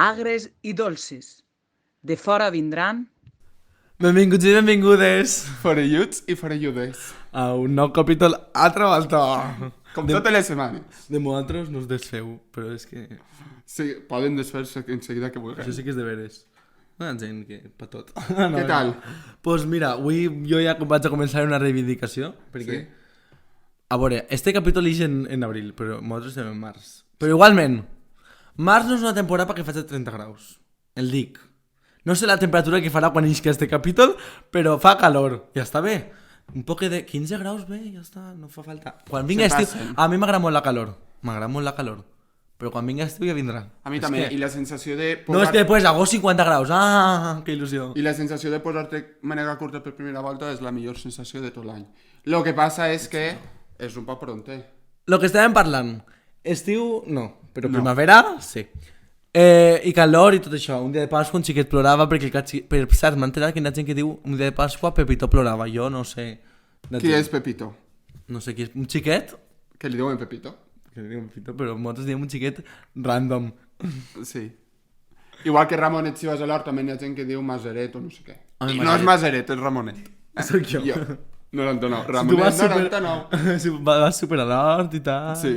agres i dolces. De fora vindran... Benvinguts i benvingudes Forelluts i forelludes. a un nou capítol altra volta. Com totes les setmanes. De vosaltres no us desfeu, però és que... Sí, poden desfer-se en seguida que vulguin. Això sí que és de veres. No hi ha gent que... pa tot. Què tal? Pues mira, avui jo ja vaig a començar una reivindicació, perquè... Sí. A veure, este capítol ix en abril, però nosaltres estem en març. Però igualment, març no és una temporada perquè faci 30 graus. El dic. No sé la temperatura que farà quan isca este capítol, però fa calor. Ja està bé. Un poc de 15 graus, bé, ja està, no fa falta. Quan vinga Se estiu... passen. A mi m'agrada molt la calor. M'agrada molt la calor. Però quan vinga estiu ja vindrà. A mi És també. que- I la sensació de No, és que després agost 50 graus. Ah, que il·lusió. I la sensació de posar-te manega curta per primera volta és la millor sensació de tot l'any. Lo que passa és que és un poc pronter. Lo que estàvem parlant. Estiu, no. Però No. primavera, sí. I calor i tot això. Un dia de Pasqua un xiquet plorava perquè per cert m'ha enterat que hi ha gent que diu un dia de Pasqua Pepito plorava. Jo no sé. Qui és Pepito? No sé qui és. Un xiquet? Que li diuen Pepito? Que li diuen Pepito, però nosaltres diem un xiquet random. Sí. Igual que Ramonet, si vas a l'hort, també hi ha gent que diu Maseret o no sé què. A mi I no és Maseret. Maseret, és Ramonet. Soc jo. Jo. 99. Tu Ramonet, vas super... 99. Si vas super a l'hort i tal. Sí.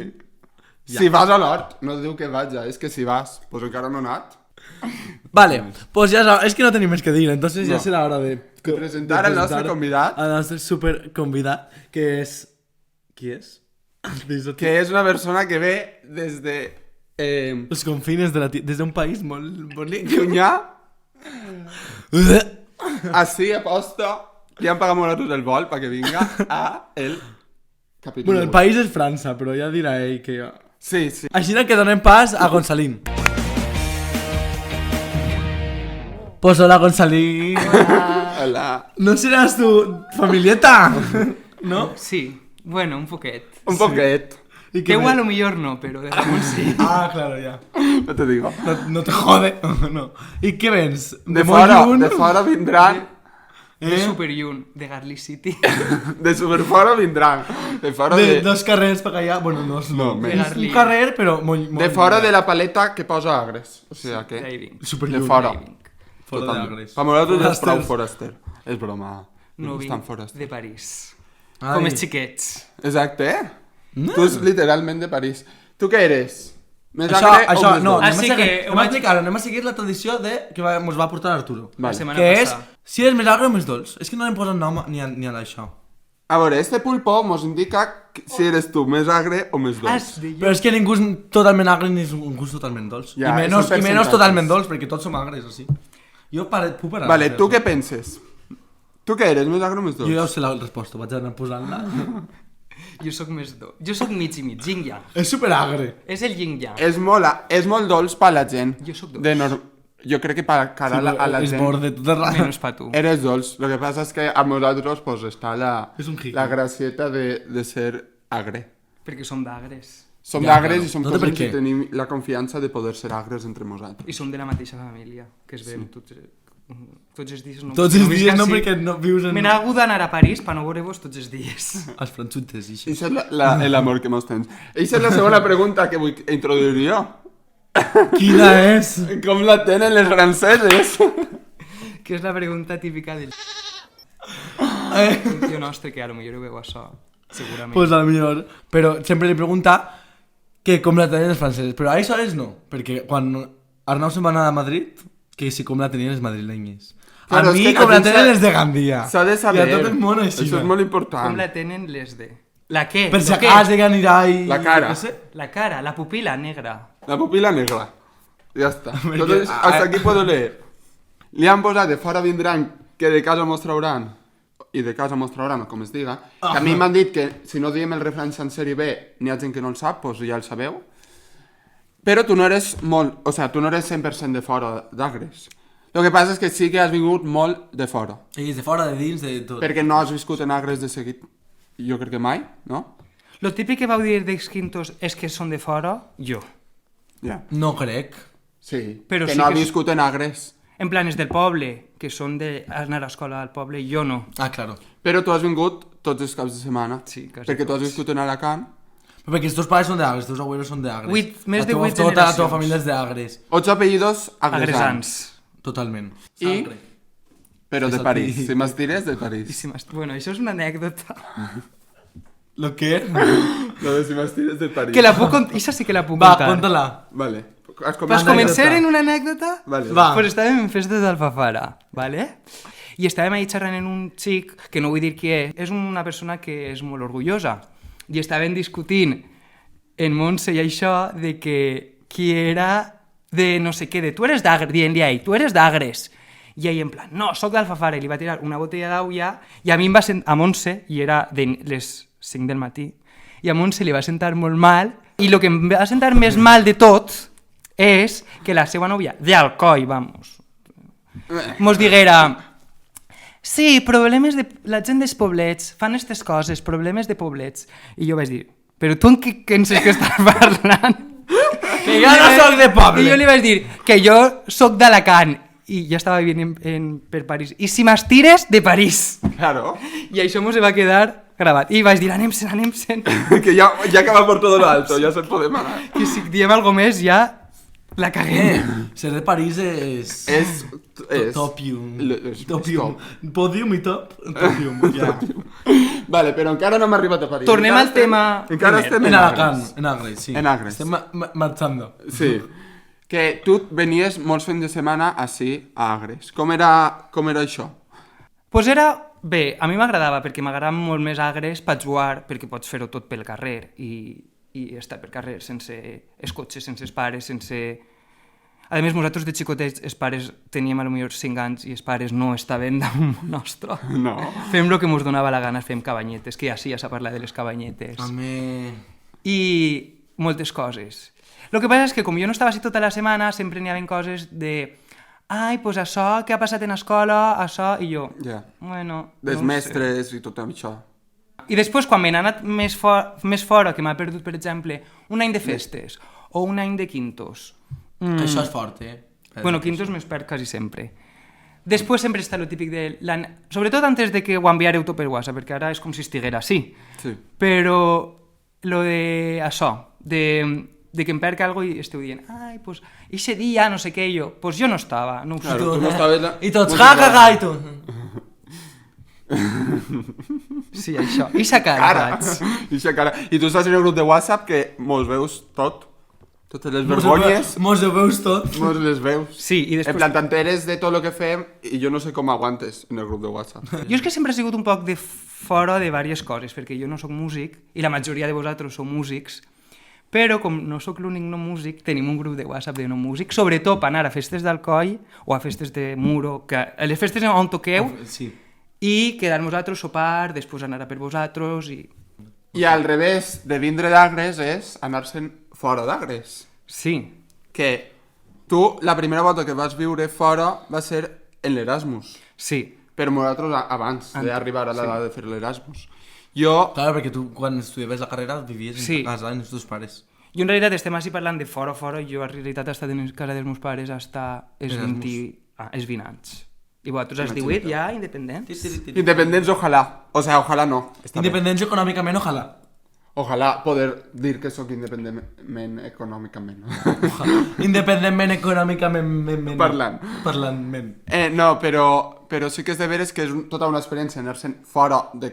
Si vas a l'hort, no diu que vaig, és que si vas, pues encara no he anat. Vale, pues ja sabes, es que no tenim més que dir, entonces ja No. serà hora de Presentar al nostre convidat. al nostre super convidat, que és... Qui és? Que és una persona que ve des de... Els confines de des d'un país molt bonic. Llunyà, així aposto, li han pagat nosaltres el vol perquè vinga a el capítol. Bueno, el país és França, però ja dirà ell que... Sí, sí. Així que donem pas a Gonzalín. Pues hola, Gonzalín. Hola. ¿No serás tu familieta? ¿No? Sí, bueno, un poquet. Un poquet. ¿Y Que me- igual lo mejor no, pero de Ramón sí. Ah, claro, ya. No te digo. No te jode. No. ¿Y qué ves? De molt fora, lluny? de fora vindran... De Super Yun, de Garli City. De superfora vindran. De fora De de... dos carrers per allà. Bueno, no és No, és menys. un carrer, però molt De fora de la paleta que posa Agres. O sigui que... Driving. Super De lluny. fora. Fora Totalment. d'Agres. Per nosaltres és Foraster. prou foraster. És broma. No estan vinc foraster. de París. Ai. Com els xiquets. Exacte, Tu és literalment de París. Tu què eres? Més Això, agre o això, més no, dolç? Així anem a seguir, que ho anem a vaig- explicar, anem a seguir la tradició de que ens va portar Arturo. La Vale. setmana Que és, passada. si és més agre o més dolç. És que no li posen nom ni a això. A veure, este pulpo mos indica si eres tu més agre o més dolç. Has de Però és que ningú és totalment agre ni és un gust totalment dolç. Ja, I menys són percentatges. totalment dolç, perquè tots som agres, així. Jo puc parar. Vale, tu què penses? Tu què eres, més agre o més dolç? Jo ja ho sé la resposta, vaig anar posant-la. Jo sóc més jo sóc mig i mig, yin yang. És superagre. És el yin yang. És molt dolç per la gent. Jo sóc dolç. Jo crec que per cara a la és gent bord de tot arreu. Menys pa tu. eres dolç. Lo que passa és que amb nosaltres pues, està És un hiqui. la gracieta de ser agre. Perquè som d'agres. Som Ja, d'agres claro. i som No té per persons que què. tenim la confiança de poder ser agres entre nosaltres. I som de la mateixa família, que es ven tots els dies. No, Tots els visc dies no, ací. perquè no vius en... Me n'he hagut d'anar a París per no veure-vos tots els dies. Els franxutes, i I això. és l'amor que mos tens. Eixa és la segona pregunta que vull introduir jo. Quina és? Com la tenen les franceses? Que és la pregunta típica del... Tio nostre, que a lo millor ho veu això, segurament. Pues a lo millor. Però sempre li pregunta que com la tenen els francesos. Però a això és no, perquè quan Arnau se'n va anar a Madrid, que si com la tenien els madrilenyes. Claro, a és mi que com a la tu tenen s'ha- els de Gandia. S'ha de saber. I a tot el món així. Això és molt Com important. la tenen les de... La què? Per si Lo què? acas de anirà i... La cara. No sé. La cara, la pupila negra. La pupila negra. Ja està. Perquè- Entonces, hasta aquí puedo leer. Li han posat de fora vindran que de casa mos trauran i de casa mos trauran, o com es diga, que a mi m'han dit que si no diem el refrany sencer i bé, n'hi ha gent que no el sap, doncs ja el sabeu. Però tu no eres molt, o sea, tu no eres 100% de fora d'Agres. El que passa és que sí que has vingut molt de fora, I de fora, de dins, de tot. perquè no has viscut en Agres de seguit, jo crec que mai, no? Lo típic que vau dir dels quintos és que són de fora, jo. Ja. No crec. Sí, Però que sí no ha que- viscut en Agres. En planes del poble, que són d'anar a escola al poble, jo no. Ah, claro. Però tu has vingut tots els caps de setmana. Sí, quasi perquè tu has tots. viscut en Alacant. Perquè els teus pares són d'Agres, els teus abuelos són d'Agres. Més de 8 Tota la teva generacions. família és d'Agres. 8 apellidos agresans. Agresants. Totalment. I, però de És París. el Si m'estires, de París. Bueno, això és una anècdota. Lo que? Lo de si m'estires de París. Que la puc contar. Això sí que la puc Va, contar. conta-la. Vale. Has Pues començar en una anècdota? Vale. Va. Pues estàvem en festes d'Alfafara, ¿vale? I estàvem ahí xerrant en un xic, que no vull dir qui és una persona que és molt orgullosa. I estàvem discutint en Montse i això de que qui era de no sé què, de tu eres d'Agres, dient-li a ell, tu eres d'Agres. I ell en plan, no, soc d'Alfafara, i li va tirar una botella d'aigua i a mi em va sentar, a Montse, i era de les 5 del matí, i a Montse li va sentar molt mal, i el que em va sentar més mal de tot és que la seva nòvia, d'Alcoi, vamos, mos diguera, sí, problemes de... La gent dels poblets fan aquestes coses, problemes de poblets. I jo vaig dir, però tu en què penses que estàs parlant? Que jo no soc de poble. I jo li vaig dir que jo soc d'Alacant i ja estava vivint per París. I si m'estires, de París. Claro. I això mos va quedar gravat. I vaig dir, anem-se'n. Que ja acaba por todo lo alto, ja se'n podem anar. I si diem alguna més ja la caguem. Ser de París és... És... Topium. és Topium. top. Podium i top. Topium, ja. Vale, però encara no hem arribat a París. Tornem Encara al tema Encara primer. estem En en Alacant, Agres. en Agres, sí. En Agres. Estem marxando. Sí. Que tu venies molts fins de setmana així a Agres. Com era això? Pues era... Bé, a mi m'agradava perquè m'agrada molt més Agres per jugar, perquè pots fer-ho tot pel carrer i estar pel carrer sense els cotxes, sense els pares, sense... A més, nosaltres de xicotets, els pares teníem potser 5 anys i els pares no estaven damunt nostre. No. Fem el que ens donava la gana, fem cabanyetes, que ja sí, ja s'ha parlat de les cabanyetes. Home... I moltes coses. El que passa és que com jo no estava així tota la setmana, sempre n'hi havia coses de... Ai, pues això, què ha passat en escola, això, i jo... Ja. Bueno, Dels no ho sé. mestres i tot això. I després, quan me n'he anat més fora, que m'ha perdut, per exemple, un any de festes o un any de quintos. Això és fort, Bueno, quintos me'ls perd quasi sempre. Després sempre està el típic de... Sobretot antes de que ho enviareu tot per WhatsApp, perquè ara és com si estiguera així. Sí. Però lo de això, de que em perc alguna i esteu dient, ai, pues, ixe dia, no sé què, jo, pues jo no estava, no ho sé. Claro, tu no estaves... I tots, ja, i tu... Sí, això. Ixa cara, Ixa cara. I tu estàs en un grup de WhatsApp que mos veus tot. Totes les vergonyes. Mos ho veus tot. Mos les veus. Sí, i En després... plan, t'enteres de tot el que fem i jo no sé com aguantes en el grup de WhatsApp. Jo és que sempre he sigut un poc de fora de diverses coses, perquè jo no sóc músic, i la majoria de vosaltres sou músics, però com no sóc l'únic no músic, tenim un grup de WhatsApp de no músics, sobretot per anar a festes d'Alcoi o a festes de Muro, que a les festes on toqueu, Sí. i quedar-nos vosaltres, sopar, després anar a per vosaltres, i... I al revés de vindre d'Agres és anar-se'n fora d'Agres. Sí, Que tu, la primera volta que vas viure fora va ser en l'Erasmus. sí. Però nosaltres abans d'arribar a l'edat de fer l'Erasmus. Jo... Clar, perquè tu quan estudiaves la carrera vivies Sí. en casa amb els teus pares. Jo en realitat estem així parlant de fora, i jo en realitat he estat en casa dels meus pares hasta els 20 anys. I vosaltres als 18 ja independents? Independents, ojalà. O sea, ojalà no. Està bé. Independència econòmicament, ojalà. Ojalà poder dir que sóc independentment econòmicament. Independentment econòmicament... Parlant. Parlant. No, però sí que és de veres que és tota una experiència anar-se'n fora de...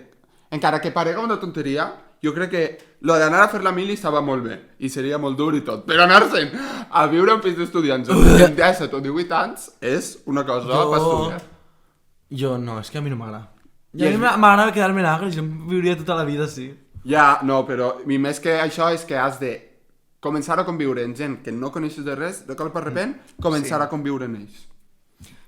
Encara que parega una tonteria, jo crec que lo d'anar a fer la mili estava molt bé i seria molt dur i tot, però anar-se'n a viure en pis d'estudiants amb 17 o 18 anys és una cosa per estudiar. Jo no, és que a mi no m'agrada. I a mi m'agrada quedar-me en Agres, jo viuria tota la vida així. Ja, no, però i més que això és que has de començar a conviure amb gent que no coneixes de res, de cop a repent, començar a conviure amb ells.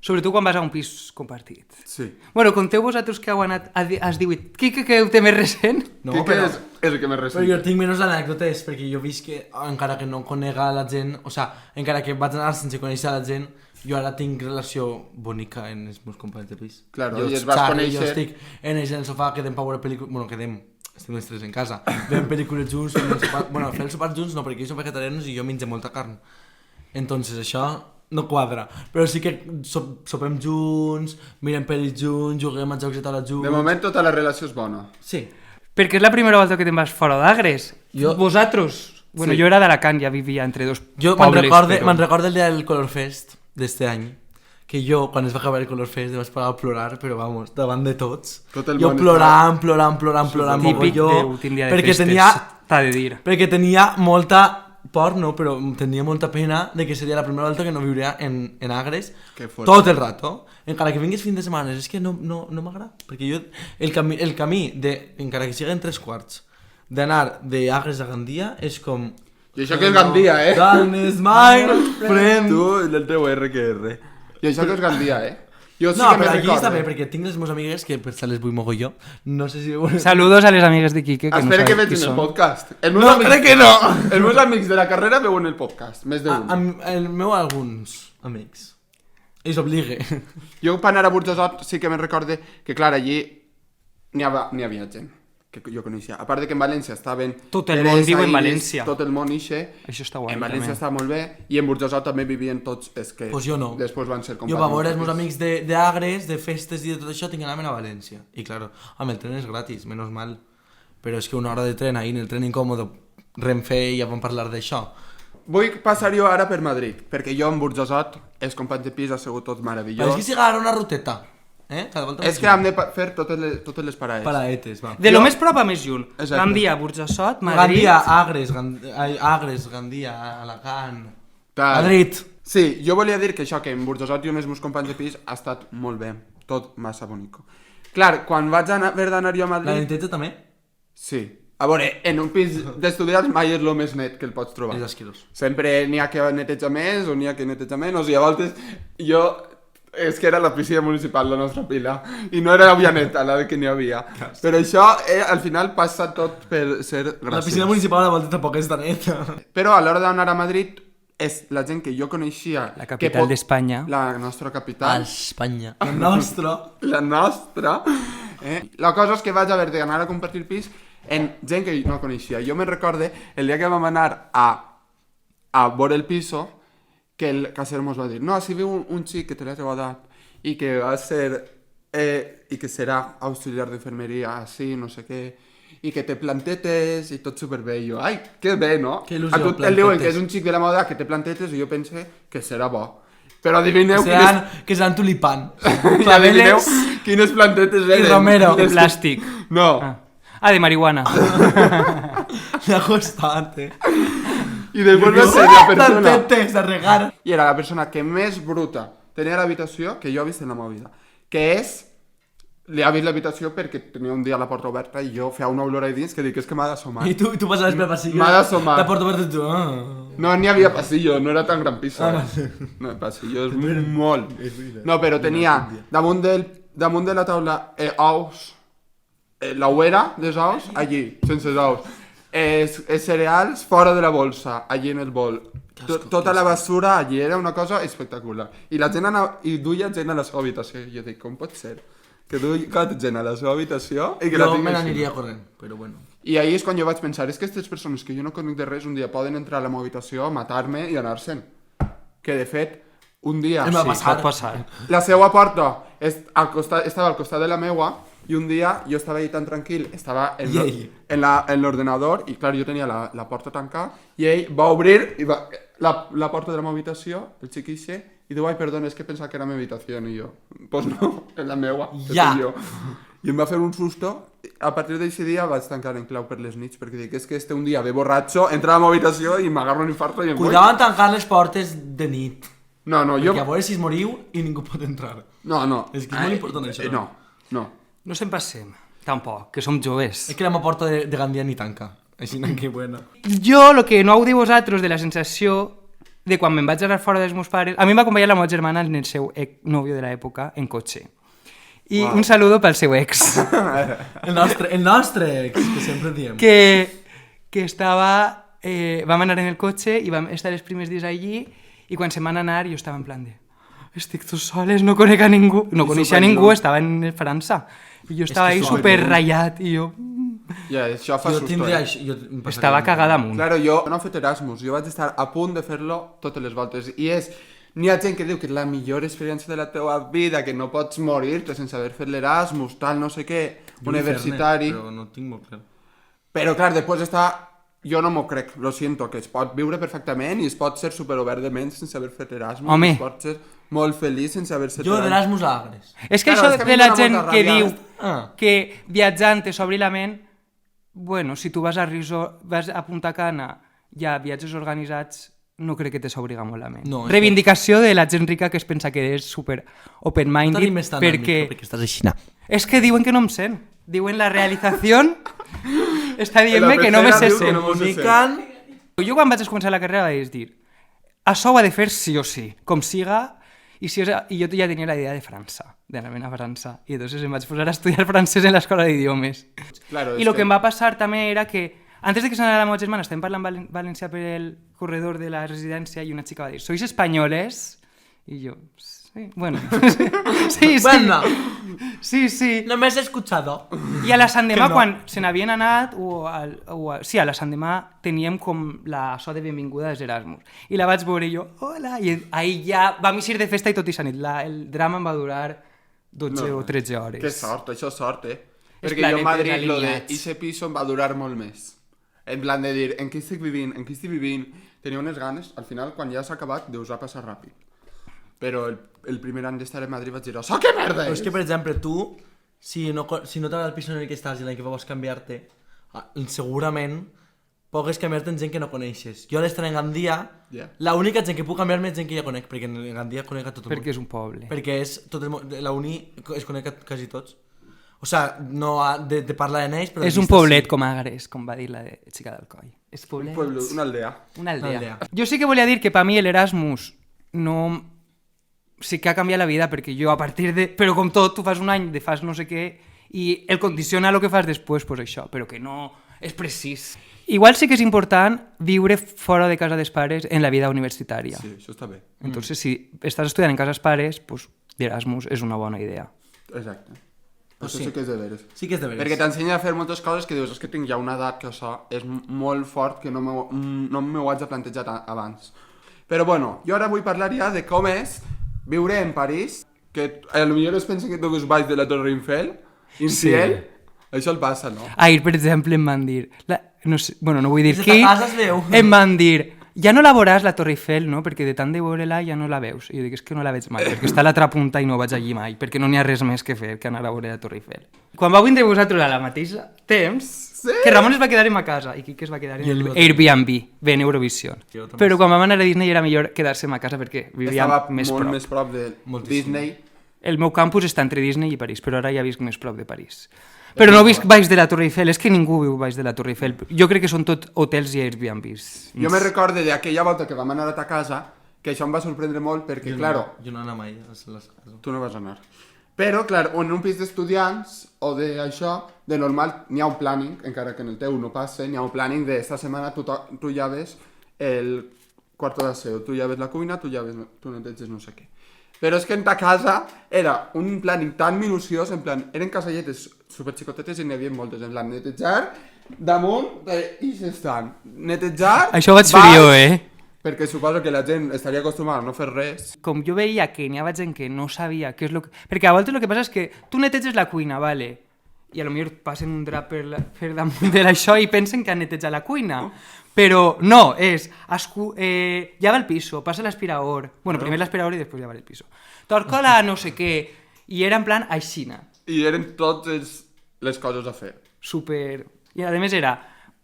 Sobretot quan vas a un pis compartit. Sí. Bueno, conteu vosaltres que heu anat als 18. Què heu té més recent? No, Què però... és el que més Però recent? jo tinc menys anècdotes, perquè jo visc que, encara que no conega la gent, o sea, encara que vaig anar sense conèixer la gent, jo ara tinc relació bonica en els meus companys de pis. Claro, jo i es vas xerro, conèixer- Jo estic en el sofà, quedem per veure pel·lícules... Bueno, quedem... Estem els tres en casa. Veiem pel·lícules junts, fem el sopar... Bueno, fer el sopar junts no, perquè ells són vegetarianos i jo menjo molta carn. Entonces això no quadra. Però sí que sopem junts, mirem pel·lis junts, juguem a jocs de taula junts... De moment tota la relació és bona. Sí. Perquè és la primera volta que te'n vas fora d'Agres. Jo- Vosaltres... Bueno, Sí. jo era d'Alacant, ja vivia entre dos Jo pobles. me'n recordo el dia del Color Fest d'este any, que jo, quan es va acabar el Color Fest, em vaig parar a plorar, però vamos, davant de tots. Tot el Jo món plorant Típic d'últim dia de perquè festes, t'ha de dir. perquè tenia molta por, no, però tenia molta pena de que seria la primera volta que no viuria en Agres Que fort. tot el rato. Encara que vinguis fin de setmana, és que no m'agrada. Perquè jo, el camí de, encara que siguin 3 quarts, d'anar d'Agres a Gandia és com... I això que és Gandia, eh? Darkness, my friend. Tu, el teu R que R. I això que és Gandia, eh? Jo sí No, que però me'n aquí està bé, recordo. perquè tinc les meves amigues que per això les vull mogolló. No sé si... Saludos a les amigues de Quique, que no Espera que sabem qui vegin el són. podcast. No, crec que no. Els meus amics de la carrera veuen el podcast, més d'un. El meu alguns amics. Ells obligue. Jo per anar a Burjassot sí que me'n recorde que, clar, allí n'hi havia gent que jo coneixia. A part de que en València estaven... Tot el Teresa, món viu en Iris, València. Tot el món ixe. Això està guai, En València també. estava molt bé i en Burjassot també vivien tots els que Pues jo no. després van ser Jo va veure els meus amics d'Agres, de festes i de tot això, tinc que anar a València. I claro, amb el tren és gratis, menos mal. Però és que una hora de tren ahí en el tren incòmodo, Renfe, ja vam parlar d'això. Vull passar jo ara per Madrid, perquè jo en Burjassot, els companys de pis, ha sigut tot Però meravellós. és que siga ara una ruteta. Cada volta És que hem de fer totes les parades. Paraetes, va. De lo més prop a més lluny. Exacte. Gandia, Burjassot, Madrid... Gandia, Agres, Gandia, Alacant... Tal. Madrid. Sí, jo volia dir que això, que en Burjassot i uns meus companys de pis ha estat molt bé, tot massa bonico. Clar, quan vaig haver d'anar jo a La Madrid... denteta també? Sí. A veure, en un pis d'estudiants mai és el més net que el pots trobar. És asquerós. Sempre n'hi ha que netejar més o n'hi ha que netejar menys, i a voltes jo... És que era la piscina municipal, la nostra pila, i no era neta la que n'hi havia. Però això, al final, passa tot per ser graciós. La piscina municipal a la volta tampoc està neta. Però a l'hora d'anar a Madrid, és la gent que jo coneixia... La capital d'Espanya. La nostra capital. Espanya. El nostre. La nostra. La cosa és que vaig haver d'anar a compartir pis en gent que no coneixia. Jo me'n recorde el dia que vam anar a veure el piso, que el caser mos va dir, no, si viu un xic que té la teva edat i que va ser i que serà auxiliar d'infermeria així, no sé què, i que té plantetes i tot superbé. I jo, ai, que bé, no? Que il·lusió, a tu et diuen plantetes. que és un xic de la moda que té plantetes i jo pense que serà bo. Però adivineu Que seran tulipan. i adivineu quines plantetes eren. romero. De plàstic. No. De marihuana. Le ha costat, I després va ser la persona... Plantetes a regar. I era la persona que més bruta tenia l'habitació que jo he vist en la meva vida. Que és... Li ha vist l'habitació perquè tenia un dia la porta oberta i jo feia una olor ahí dins que dic, és que m'ha d'assomar. I tu passaves pel passillo. M'ha d'assomar. La porta oberta i tu... No n'hi havia passillo, no era tan gran piso. No, el passillo és molt... No, però tenia damunt de la taula ous, l'ouera dels ous, allí, sense ous. Cereals fora de la bolsa, allí en el bol. Tota la basura allí, era una cosa espectacular. I la gent duia gent a la seva habitació. I jo dic, com pot ser? Que duia gent a la seva habitació i que la Jo tinc me així. n'aniria corrent, però bueno. I ahir és quan jo vaig pensar, és que aquestes persones que jo no conec de res un dia poden entrar a la meva habitació, matar-me i anar-se'n. Que de fet, un dia... Em va Sí, passar. pot passar. La seva porta estava al costat de la meua i un dia jo estava allà tan tranquil, estava en l'ordenador i clar, jo tenia la porta tancada i ell va obrir la porta de la meva habitació, el xiquixe, i diu, ai, perdona, és que pensava que era la meva habitació i jo, pues no, és la meua, que Ja. soy jo. I em va fer un susto. A partir d'aquest dia vaig tancar en clau per les nits perquè dic, és que un dia ve borratxo, entra a la meva habitació i m'agarro un infarto i em Cuidado en tancar les portes de nit. No, jo... Perquè a veure si es moriu i ningú pot entrar. No. És que és molt important això. No. No se'n passem, tampoc, que som joves. És que la meva porta de Gandia ni tanca. Així que bueno. Jo, el que no heu dit vosaltres de la sensació de quan me'n vaig anar fora dels meus pares... A mi m'acompanya la meva germana en el seu nòvio de l'època, en cotxe. I un saludo pel seu ex. El nostre ex, que sempre diem. que estava... vam anar en el cotxe i vam estar els primers dies allí i quan se'n van anar jo estava en plan de... Estic tu soles, no conec a ningú. No coneixia a ningú, estava en França. I jo estava ahí super ratllat i jo... Ja, això fa Jo susto. tindria això. em passaria Estava un- cagada amunt. Claro, jo no he fet Erasmus, jo vaig estar a punt de fer-lo totes les voltes. I n'hi ha gent que diu que és la millor experiència de la teva vida, que no pots morir-te sense haver fet l'Erasmus, tal, no sé què. universitari. Però no tinc molt clar. Però, clar, després està... Jo no m'ho crec, lo siento, que es pot viure perfectament i es pot ser superobert de ment sense haver fet Erasmus. Home. Es pot ser molt feliç sense haver fet Jo d'Erasmus a Agres. És que Claro, això és que a mi de em la dóna gent molta que ràbia. diu que viatjant te s'obri la ment, bueno, si tu vas a Punta Cana i a viatges organitzats, no crec que te s'obriga molt la ment. No, és Reivindicació de la gent rica que es pensa que és super open-minded T'animes tant, perquè... amic, perquè estàs així. És que diuen que no em sent. Diuen la realització està dient-me La que no me pecera se diu que sent. no me se Comunican... Jo quan vaig començar la carrera vaig dir això ho ha de fer sí o sí, com siga, i jo ja tenia la idea de França, d'anar a França, i entonces em vaig posar a estudiar francès en l'escola d'idiomes. Claro, I el que em va passar també era que antes de que s'anara la meva germana estàvem parlant valencià per el corredor de la residència i una xica va dir «Sois españoles?» I jo, sí, bueno, sí. Bueno, Sí. no me has escuchado. I a la Sant Demà, Que no. quan se n'havien anat, sí, a la Sant Demà teníem com la so de benvinguda dels Erasmus. I la vaig veure i jo, hola, i ahí ja vam eixir de festa i tot i s'ha nit. El drama em va durar 12 o 13 hores. Que sort, això és sort, eh? Els Perquè jo a planetes Madrid lo de alineats. ese piso em va durar molt més. En plan de dir, en què estic vivint? Tenia unes ganes, al final, quan ja s'ha acabat, deus va passar ràpid. Però el primer any d'estar a Madrid vaig dir, oh, que merda Però és! és que, per exemple, tu, si no t'agrada el pis en el que estàs i en el que vols canviar-te, segurament pogues canviar-te amb gent que no coneixes. Jo a l'estar en Gandia, Ja. l'única gent que puc canviar-me és gent que ja conec, perquè en Gandia conec a tot el món. Perquè és un poble. Perquè és tot el món, la uni es conec a quasi tots. O sea, no de parlar en ells, però... És de un vista poblet sí. com Agres, com va dir la xica d'Alcoi. És poblet. Un pueblo, una aldea. Una aldea. Una aldea. Jo sí que volia dir que per mi l'Erasmus no... sí que ha canviat la vida, perquè jo a partir de... Però com tot, tu fas un any de fas no sé què i el condiciona el que fas després, pues això, però que no és precís. Igual sí que és important viure fora de casa dels pares en la vida universitària. Sí, això està bé. Entonces, si estàs estudiant en casa dels pares, pues l'Erasmus és una bona idea. Exacte. Pues Això sí. sí que és de veres. Sí que és de veres. Perquè t'ensenya a fer moltes coses que dius, és que tinc ja una edat que això és molt fort, que no m'ho haig de plantejar abans. Però bueno, jo ara vull parlar ja de com és viure en París, que potser es pensa que tu vius baix de la Torre Eiffel, infiel, això el passa, no? Ahir, per exemple, em van dir... no sé, bueno, no vull dir Des de qui... ta casa es veu. Em van dir... Ja no la veuràs, la Torre Eiffel, no? Perquè de tant de veure-la ja no la veus. I jo dic, és que no la veig mai, perquè està a l'altra punta i no vaig allí mai, perquè no n'hi ha res més que fer que anar a veure la Torre Eiffel. Quan vau vindre vosaltres a la mateixa temps, que Ramon es va quedar en ma casa i Quique es va quedar en el Airbnb, bé, en Eurovision. Jo també. Però quan vam anar a Disney era millor quedar-se a ma casa perquè vivíem Estava més molt prop. més prop de Disney. El meu campus està entre Disney i París, però ara ja visc més prop de París. Però no visc baix de la Torre Eiffel, és que ningú viu baix de la Torre Eiffel. Jo crec que són tot hotels i Airbnbs. Jo me recorde d'aquella volta que vam anar a ta casa, que això em va sorprendre molt perquè, claro, Jo no anava mai a les cases. tu no vas anar. Però, clar, en un pis d'estudiants o d'això, de normal, n'hi ha un planning, encara que en el teu no passe, n'hi ha un planning de esta setmana tu ja ves el quarto d'aseo, tu ja ves la cuina, tu neteges no sé què. Però és que en ta casa era un planning tan minuciós, en plan, eren casalletes superxicotetes i n'hi havia moltes, en plan, netejar damunt i s'estan. Netejar... Això ho vaig fer baix, jo, eh? Perquè suposo que la gent estaria acostumada a no fer res. Com jo veia que n'hi havia gent que no sabia què és el que... Perquè a voltes el que passa és que tu neteges la cuina, vale? I a lo millor passen un drap per damunt de l'això i pensen que han netejat la cuina. Però no, és... llava el piso, passa l'aspirador... Bueno, primer l'aspirador i després llava el piso. Torca la no sé què... I era en plan aixina. I eren totes les coses a fer. Super... I a més era...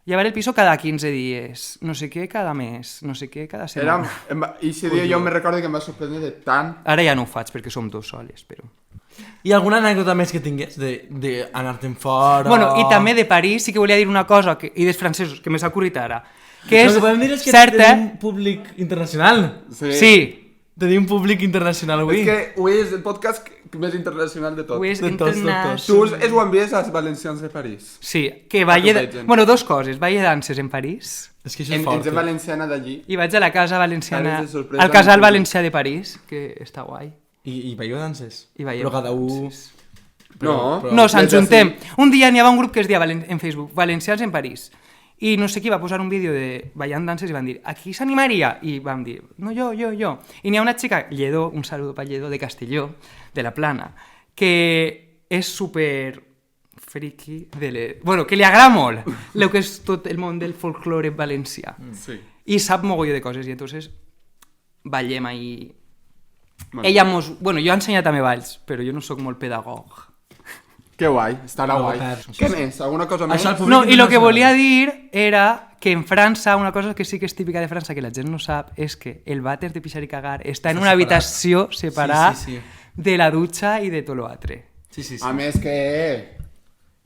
Llevar el piso cada 15 dies, no sé què cada mes, no sé què cada setmana. I si dia jo me recordo que em va sorprendre de tant... Ara ja no ho faig perquè som dos soles, però... I alguna anècdota més que tingués d'anar-te'n fora? Bueno, i també de París sí que volia dir una cosa, i dels francesos, que m'he acurit ara, que El és que podem dir és que certa... tenim públic internacional. Sí, Tenim públic internacional avui. És que avui és el podcast més internacional de tot. ho és De tots, de tots. Tu és ho envies als valencians de París. Sí, que vaig... vegen. Bueno, dos coses. Vaig a danses en París És que això és En fort. de valenciana d'allí. i vaig a la casa valenciana... Cares de sorpresa Al casal amb tu. valencià de París, que està guai. I veieu danses? I veiem Però cada un... danses. No, No, des s'enjuntem. d'ací. Un dia n'hi havia un grup que es deia en Facebook, Valencians en París. I no sé qui va posar un vídeo de ballant danses i van dir, aquí s'animaria? I vam dir, no, jo. I n'hi ha una xica, Lledó, un saludo per Lledó, de Castelló, de la Plana, que és super friki bueno, que li agrada molt el que és tot el món del folklore valencià. Sí. I sap mogolló de coses, i entonces ballem ahí. Bueno. Ella mos... Bueno, jo he ensenyat també balls, però jo no sóc molt pedagog. Que guai, estarà No, guai. per- Què més? Alguna cosa més? Això al públic No, i el que internacional. volia dir era que en França, una cosa que sí que és típica de França, que la gent no sap, és que el vàter de pixar i cagar està en una habitació separada Sí. de la dutxa i de tot l'altre. Sí. A més que...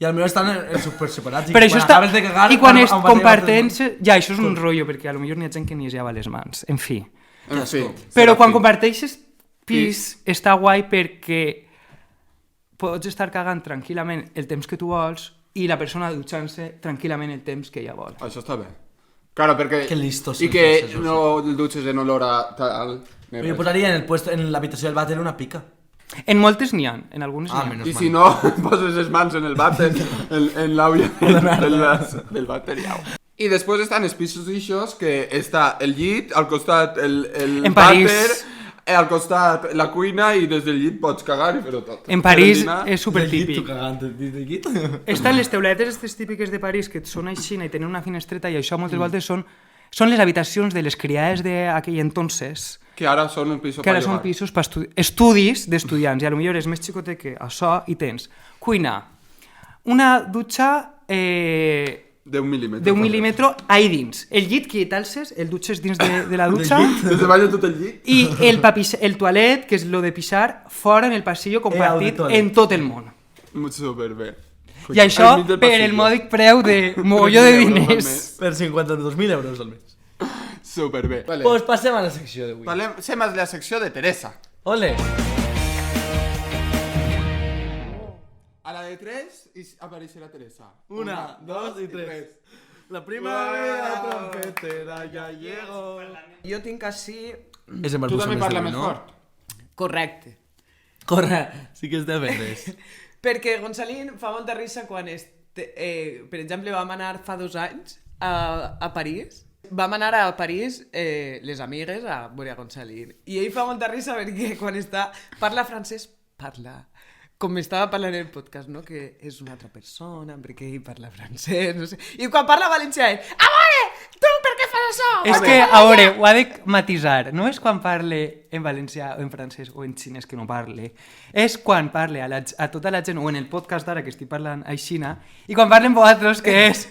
I al meu estan super separats. Però això està... Acabes de cagar, I quan comparteix... comparteix... Ja, això és un rotllo, perquè potser n'hi ha gent que ni es lleva les mans. En fi. En fi. Però quan comparteixes pis, està guai perquè pots estar cagant tranquil·lament el temps que tu vols i la persona dutxant-se tranquil·lament el temps que ella vol. Això està bé. Claro, perquè... Que listos I són que francesos, no el dutxes en olor a tal... Però jo posaria en l'habitació del vàter una pica. En moltes n'hi ha, en algunes n'hi ha. menos I mal. si no, poses les mans en el vàter, en l'àvia del vàter, ja. I després estan els pisos ixos, que està el llit, al costat el En París. vàter, al costat la cuina, i des del llit pots cagar i fer-ho tot. En París Per dinar, és Tu supertípic. cagant, del llit. Estan les teuletes aquestes típiques de París que són així i tenen una finestreta i això moltes voltes són les habitacions de les criades d'aquell entonces, Que ara són un piso que ara per són llogar. pisos per estudis d'estudiants, i potser és més xicotet que això, i tens cuina, una dutxa 10 mil·límetres. d'1 mil·límetre ahí dins, el llit que t'alces, el dutxes dins de la dutxa, Des de banya tot el llit. i el toilet, que és lo de pixar, fora en el passillo compartit toilet. en tot el món. Superbé. I això Al mig del per el passillo. mòdic preu de mogolló de 20.000 euros al diners. mes. Per 52.000 euros al mes. Superbé. Vale. Pues passem a la secció d'avui. Passem a la secció de Teresa. Ole. A la de 3 apareixerà Teresa. 1, 2 i 3. La primavera trompetera ja llegó. Jo tinc així... És el Tu també parla més fort. Correcte. Corre, sí que és de veres. Perquè Gonçalín fa molta risa quan, per exemple, vam anar fa 2 anys a París. Vam anar a París, les amigues, a veure a Gonçalín. I ell fa molta risa perquè quan parla francès, parla com estava parlant en el podcast, no? Que és una altra persona, perquè ell parla francès, no sé. I quan parla valencià, ell, a veure, tu per què fas això? És que, a veure, ho ha de matisar. No és quan parle en valencià o en francès o en xinès que no parle. És quan parle a tota la gent, o en el podcast d'ara que estic parlant aixina, i quan parlen vosaltres, que és...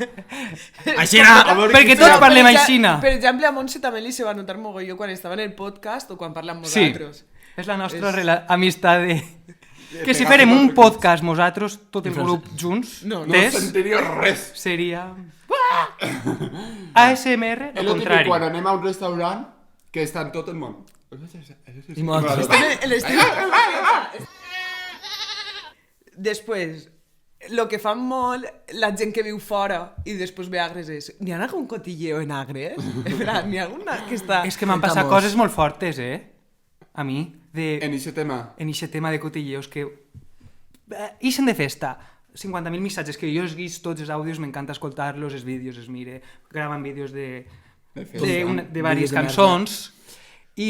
Aixina! Perquè tots parlem aixina. Per exemple, a Montse també li se va notar mogolló quan estava en el podcast o quan parla amb Sí, vosaltres. és la nostra amistat de... Que si farem un podcast nosaltres, tot el grup junts, No No sentiria res. seria... ASMR, És el el típic contrari. quan anem a un restaurant que està en tot el món. I molt. L'estil... Després, el que fan molt la gent que viu fora i després ve a Agres és... N'hi ha algun cotilleo en Agres? Espera, n'hi ha alguna que està... És que m'han passat Estamos. coses molt fortes, a mi, En aquest tema. en aquest tema de cotilleos que... Ixen de festa. 50.000 missatges que jo els guis tots els àudios, m'encanta escoltar-los, els vídeos els mire, graven vídeos de festa. diverses Vídeos de cançons i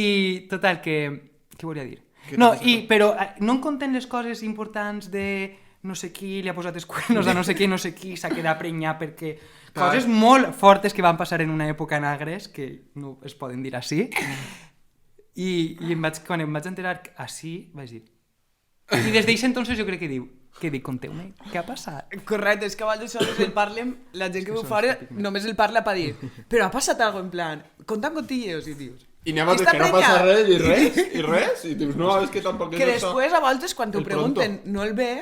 total, què volia dir? No, però no en compten les coses importants de no sé qui li ha posat els cuernos a no sé qui s'ha quedat prenyat perquè coses molt fortes que van passar en una època en Agres que no es poden dir així i quan em vaig enterar així vaig dir i des d'eixe entonces jo crec que dic, conteu-me, què ha passat? Correcte, és que abans d'això el parlem, la gent que viu fora només el parla per dir però ha passat alguna en plan, contant cotilleos i dius... I n'hi ha voltes Està que no passa prenyat. res, i dius, no, és que tampoc és Que això. després a voltes quan t'ho El pronto. pregunten no el ve,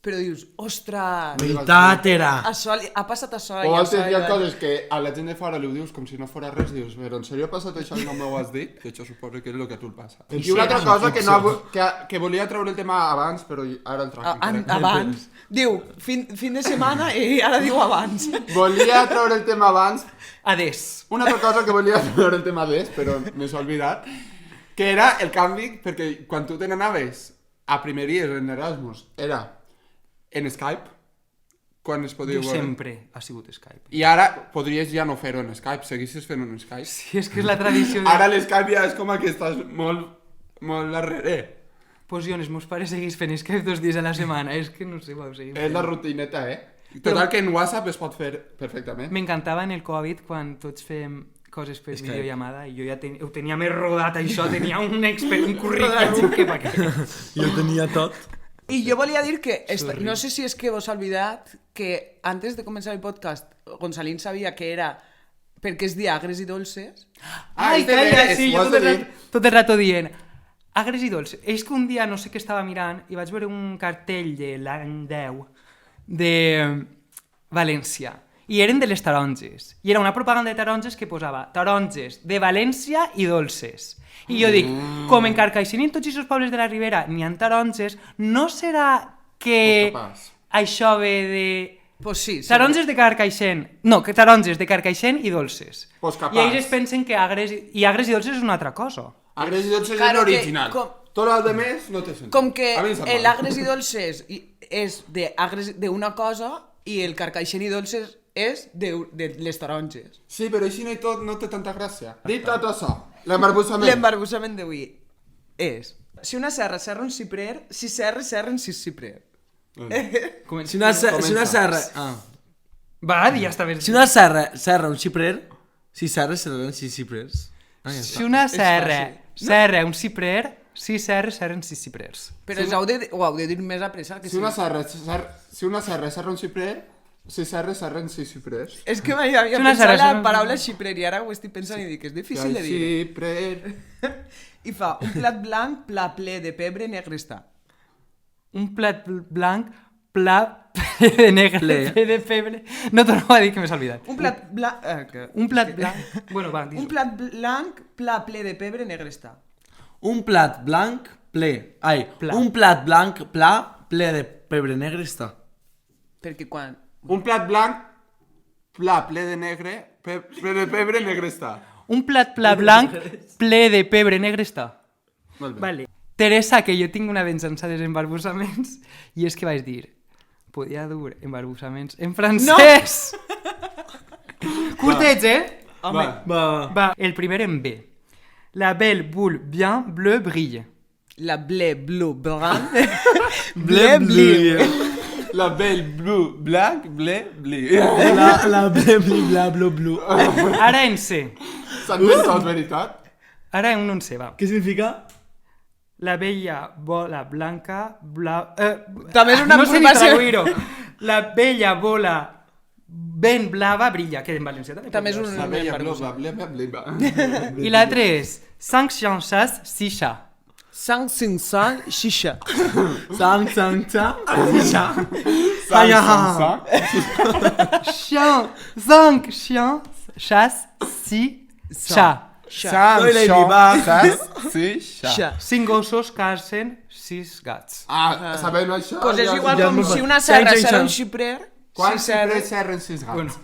però dius, ostres, Veritat era. ha passat això O i altres això. hi ha i coses que a la gent de fora li ho dius com si no fora res, dius, però en sèrio ha passat això i no m'ho has dit? Que això suposo que és el que a tu el passa. I una altra cosa que volia treure el tema abans, però ara el tracto. Abans. Diu, fin de setmana i ara diu abans. Volia treure el tema abans. Ades. Una altra cosa que volia treure el tema d'és, però me s'ha oblidat, que era el canvi, perquè quan tu te n'anaves a primeries en Erasmus, era en Skype, quan es podia Jo veure. sempre ha sigut Skype. I ara podries ja no fer-ho en Skype, seguissis fent-ho en Skype. Sí, és que és la tradició de... Ara l'Skype ja és com que estàs molt darrere. pues jo, els meus pares seguís fent Skype 2 dies a la setmana. És que no sé, ho seguim És la rutineta, Total, que en WhatsApp es pot fer perfectament. M'encantava en el Covid quan tots fèiem coses per videollamada i jo ja ho tenia més rodat això, tenia un currículum que pa què. Jo tenia tot. Y yo volía a decir que, no sé si es que vos olvidad que antes de comenzar el podcast, Gonzalín sabía que era perquè es dia agres i dolces. Ai, calla, sí, jo tot el rato dient agres i dolces. És que un dia no sé què estava mirant i vaig veure un cartell de l'any 10 de València i eren de les taronges i era una propaganda de taronges que posava taronges de València i dolces i jo dic, com en Carcaixent i en tots aquests pobles de la Ribera n'hi ha taronges, no serà que això ve de... Pues sí. Taronges de Carcaixent. No, que taronges de Carcaixent i dolces. Pues I ells pensen que agres i dolces és una altra cosa. Agres i dolces és l'original. Tot el de més no té sentit. Com que l'agres i dolces és d'una cosa i el Carcaixent i dolces és de les taronges. Sí, però així no té tanta gràcia. Dit tot això, l'embarbussament. L'embarbussament d'avui és: si una serra serra un ciprer, si serren sis ciprer. Si una serra... Va, ja està bé. Si una serra un ciprer, si serren sis ciprers. Si una serra un ciprer, si serren sis ciprers. Però ho heu de dir més a pressa. Si una serra serra un ciprer, si serren sis ciprers. És que m'havia pensat la paraula xiprer i ara ho estic pensant i dic, és difícil de dir. Xiprer. I fa un plat blanc, pla ple de pebre negre està. Un plat blanc, pla ple de negre, ple de febre... No torno a dir que m'he oblidat. Un plat blanc... Un plat blanc... Bueno, va, dis-ho. Un plat blanc, pla ple de pebre negre està. Un plat blanc, ple... Ai, un plat blanc, pla, ple de pebre negre està. Perquè quan... Un plat blanc, pla, ple de negre, ple de pebre negre està. Un plat blanc, ple de pebre negre està. Molt bé. Vale. Teresa, que jo tinc una venjança dels embarbussaments, i és que vaig dir, podia dur embarbussaments en francès. No! Curtets, Home. Va. El primer en B. La belle boule bien bleu brille. La bleu bleu blanc. Bleu bleu. La belle bleu blanc, bleu bleu. La bleu bleu bleu. Ara en C. S'han pensat, veritat? Ara en un C, va. Què significa? La bella bola blanca, També és una no sé ni informació. traduir-ho. La bella bola ben blava brilla, que en valencià També és un La bella bleu, I l'altre és 5 xanxas, 6 xa. 5 xixa. Sang, xisha. 5 xanxas, 6 xa. Xa. 5 gossos cacen 6 gats. sabem això? Pues és igual com si una serra serra un xiprer. Quants ciprers serren sis gats?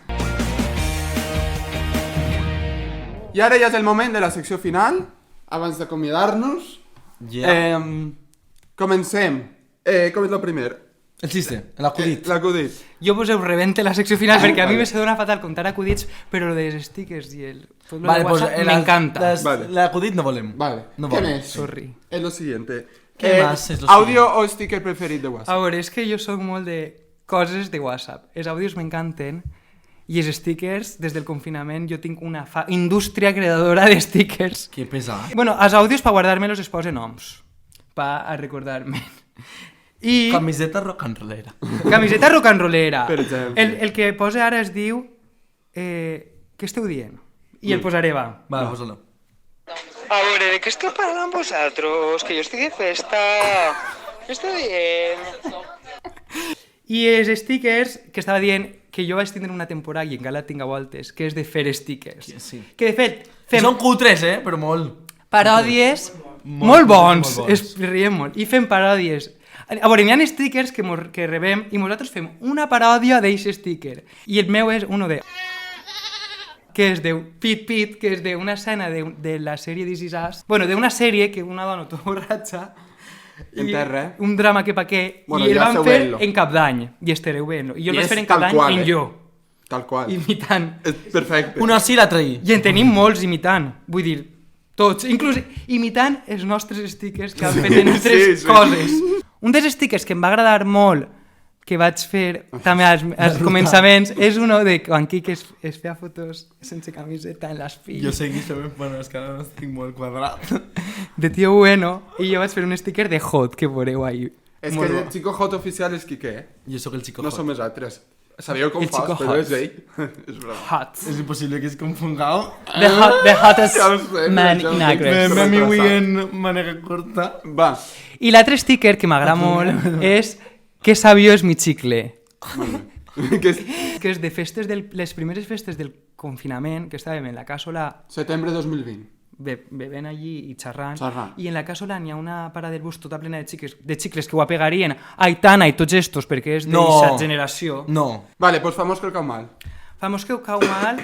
I ara ja és el moment de la secció final, abans d'acomiadar-nos. Comencem. Com és el primer? El xiste, l'acudit. L'acudit. Jo vos ho rebente la secció final perquè a mi me se dona fatal contar acudits, però lo dels stickers i el... Tot lo de WhatsApp m'encanta. Vale. L'acudit no volem. Vale. No ¿Qué volem. més? Sorry. Es lo siguiente. ¿Qué más es lo ¿Audio o sticker preferit de WhatsApp? A veure, és que jo soc molt de coses de WhatsApp. Els àudios m'encanten i els stickers, des del confinament, jo tinc una indústria creadora de stickers. Que pesat. Bueno, els àudios per guardar-me-los es posen noms, per recordar-me. I... Camiseta rock and rollera. Camiseta rock and rollera. Per exemple. El que posa ara es diu... què esteu dient? I el posaré, va. Va, posa-lo. A veure, de què esteu parlant amb vosaltres? Que jo estic de festa. Què esteu dient? I els stickers que estava dient que jo vaig tindre una temporada i encara la tinc a voltes, que és de fer stickers. Sí. Que de fet fem Són cutres, però molt. paròdies molt bons. Es riem molt. I fem paròdies. A veure, hi ha stickers que rebem i nosaltres fem una paròdia d'eixe sticker. I el meu és uno de... que es diu Pit Pit, que és d'una escena de la sèrie This Is Us. Bueno, d'una sèrie que una dona tot borratxa En terra. un drama que pa què, Bueno, i el ja van esteu fer veient-lo. en Cap d'Any, i estareu veient-lo. I jo el I vaig és fer en tal Cap d'Any qual, en jo, Tal qual. imitant. És perfecte. Una sí la traí. I en tenim molts imitant. Vull dir, Tots, inclús imitant els nostres stickers que han fet de nostres coses. Un dels stickers que em va agradar molt, que vaig fer també als començaments, és uno de quan Quique es feia fotos sense camiseta en les filles. Jo seguís també, bueno, és que ara no estic molt quadrat. De Tío Bueno, i jo vaig fer un sticker de hot, que veureu ahí. És que el chico hot oficial és Quique, eh? Jo sóc el chico No hot. som els altres. Sabíeu com El fas, chico però hot. és ell. És broma. Hot. És impossible que es confongau. The hottest Ja ho sé, man ja ho in sé. Agres. M'hem avui en manera corta. Va. I l'altre sticker que m'agrada molt és que sabio és mi chicle. Que és Que és de festes les primeres festes del confinament, que estàvem en la Càsola setembre 2020. bevent allí i xerrant. Xerrant. I en la Càsola n'hi ha una parada del bus tota plena de xicles que ho apegarien a Aitana i tots estos, perquè és d'eixa generació. No. Vale, pues famós que el cau mal. Famos que ho cau mal.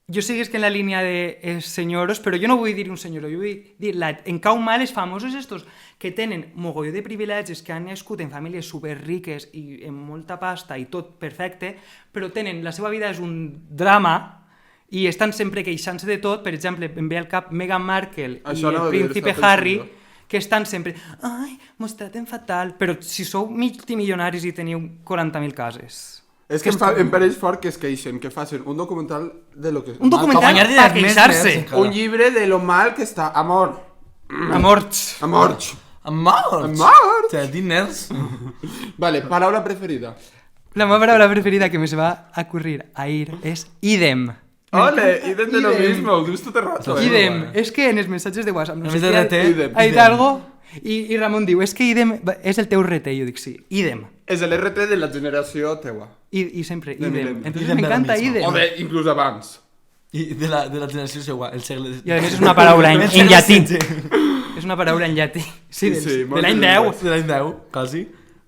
Jo sigues que en la línia de senyoros, però jo no vull dir un senyoro, jo vull dir en cau mal els famosos estos que tenen mogolló de privilegis, que han nascut en famílies superriques i amb molta pasta i tot perfecte, però tenen, la seva vida és un drama i estan sempre queixant-se de tot. Per exemple, em ve al cap Meghan Markle Això i anava el a dir, príncipe estava Harry, pensant que estan sempre, ai, mos traten fatal, però si sou multimilionaris i teniu 40.000 cases. És que em pareix fort que es queixen, que facin un documental de lo que... Un documental acompanyar per de queixar-se. diners, Un llibre de lo mal que està. Amor. Amorts. Amor. Amor. Amor. O sea, diners. Vale, palabra preferida. La meva paraula preferida que me se va a ocurrir a ir és idem. Ole, idem de lo idem. mismo, ho dius tot el rato, eh? Idem. És que en els missatges de WhatsApp no En sé vez de qui RT, idem. ha dit algo i Ramon diu, és que idem és el teu RT. Jo dic, sí, idem. És l'RT de la generació teua. I sempre De idem. Idem. Entonces Idem de lo m'encanta mismo. idem. O de, inclús abans. I de la generació següent, el segle... I a més és una paraula en llatí. Sí, És una paraula en llatí. Sí, Sí, de l'any 10. de l'any 10, quasi.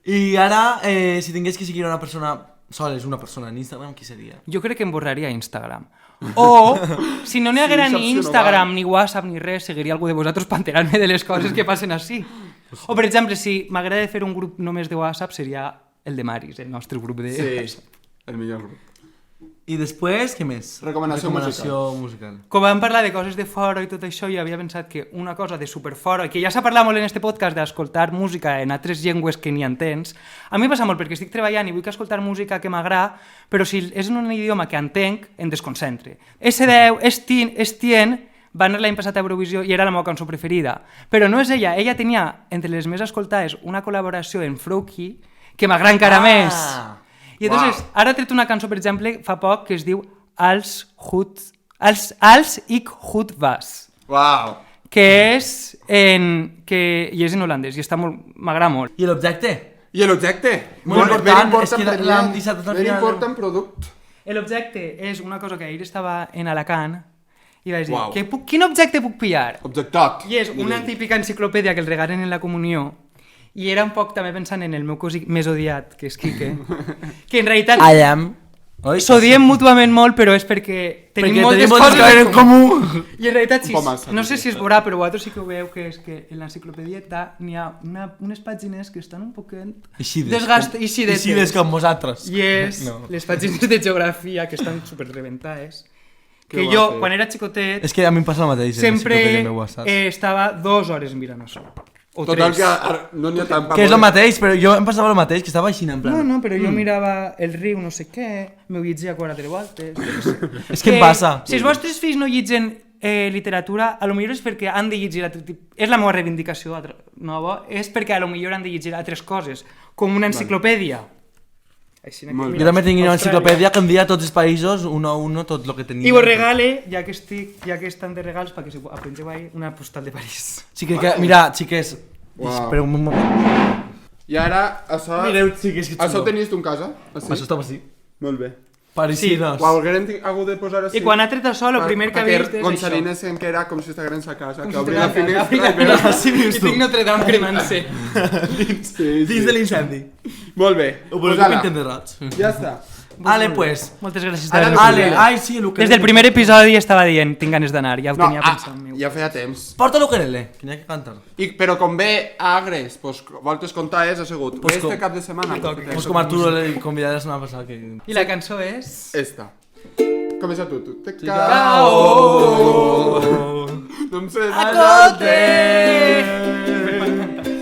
I ara, si tingués que seguir una persona... Sols una persona en Instagram, qui seria? Jo crec que em borraria Instagram. O, si no n'hi haguera Sí, ni opció no Instagram, val. ni WhatsApp, ni res, seguiria algú de vosaltres per enterar-me de les coses que passen així. O, per exemple, si m'agrada fer un grup només de WhatsApp, seria el de Maris, el nostre grup de... Sí, el millor grup. I després, què més? Recomanació musical. Com vam parlar de coses de fora i tot això, jo havia pensat que una cosa de superfora, que ja s'ha parlat molt en este podcast d'escoltar música en altres llengües que ni entens, a mi passa molt perquè estic treballant i vull que escoltar música que m'agrada, però si és en un idioma que entenc, em desconcentre. S10, Estien, va anar l'any passat a Eurovisió i era la meva cançó preferida. Però no és ella, ella tenia, entre les més escoltades, una col·laboració en Frauki, que m'agrada encara més. I entonces, ara ha tret una cançó, per exemple, fa poc, que es diu Als ik goed was, Uau. que és en holandès i està molt, m'agrada molt. I l'objecte? I l'objecte? Molt important, és que l'han deixat tot al Ben final. important producte. L'objecte és una cosa que ahir estava en Alacant i vaig dir, Uau. quin objecte puc pillar? Objectat. I és una típica enciclopèdia que el regalen en la comunió i era un poc també pensant en el meu cosí més odiat, que és Quique, que en realitat Allam. s'odiem mútuament molt, però és perquè tenim Perquè moltes tenim moltes coses coses en comú. I en realitat, Un poc massa, no sé sí. si es veurà, però vosaltres sí que ho veieu, que és que en l'enciclopedieta n'hi ha unes pàgines que estan un poquet Eixides com vosaltres. i és No. les pàgines de geografia que estan superreventades. Que Que ho jo, va fer? quan era xicotet, És que a mi em passa el mateix. sempre meu WhatsApp. estava 2 hores mirant això. O Total 3. que no n'hi ha tant per Que és el veure. mateix, però jo em passava el mateix, que estava així en plan... No, però jo mirava el riu no sé què, m'ho llegia 4 voltes... jo què sé. És que em passa. Si els vostres fills no llitgen literatura, a lo millor és perquè han de llegir altre tipus... És la meva reivindicació nova, és perquè a lo millor han de llegir altres coses, com una enciclopèdia. Així que, Molt bé. Jo també tinc una enciclopèdia que em dia a tots els països, uno a uno, tot el que tenia. I vos regale, ja que estan de regals, perquè si aprengeu ahí, una postal de París. Sí, que mira, xiques, Uau. espera un moment. I ara, això... Mireu, xiques, que Això xulo. ho tenies tu en casa? Així? Això estava així. Molt bé. Parisinos. Ho haguérem hagut de posar així. I quan ha tret això, el primer que ha vist és això. Gonçalines que era com si estigués a casa, Com que si obria la estigués a finestra casa. i veus... Així vius I tu. tinc Notre Dame cremant-se. Sí, Dins de l'incendi. Molt bé. Ho Pues voleu ala, pinten de roig. ja està. Ale, pues. Moltes gràcies. Ara David. Ale, ai, sí, el Des del primer episodi estava dient, tinc ganes d'anar, ja ho No, tenia pensat. meu. ja feia temps. Porta l'ukelele, que n'hi ha que cantar. Però com ve a Agres, pues, voltes contar és assegut. Pues Ve este com- cap de setmana. toca. Pues com Arturo le convidaré la setmana passada que... I la cançó és... Esta. Comença tu. Te cao. No em sé. Acote.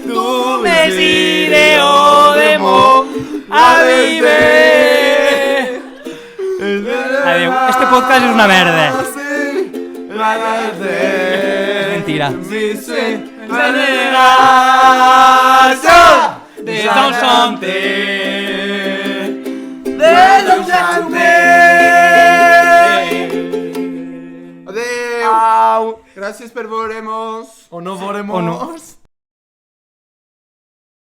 Tu mesire o demo a viver. Adéu, este podcast és una merda. És mentira. De Don Santé. Adéu. Gràcies per veure-mos. O no veurem. O no.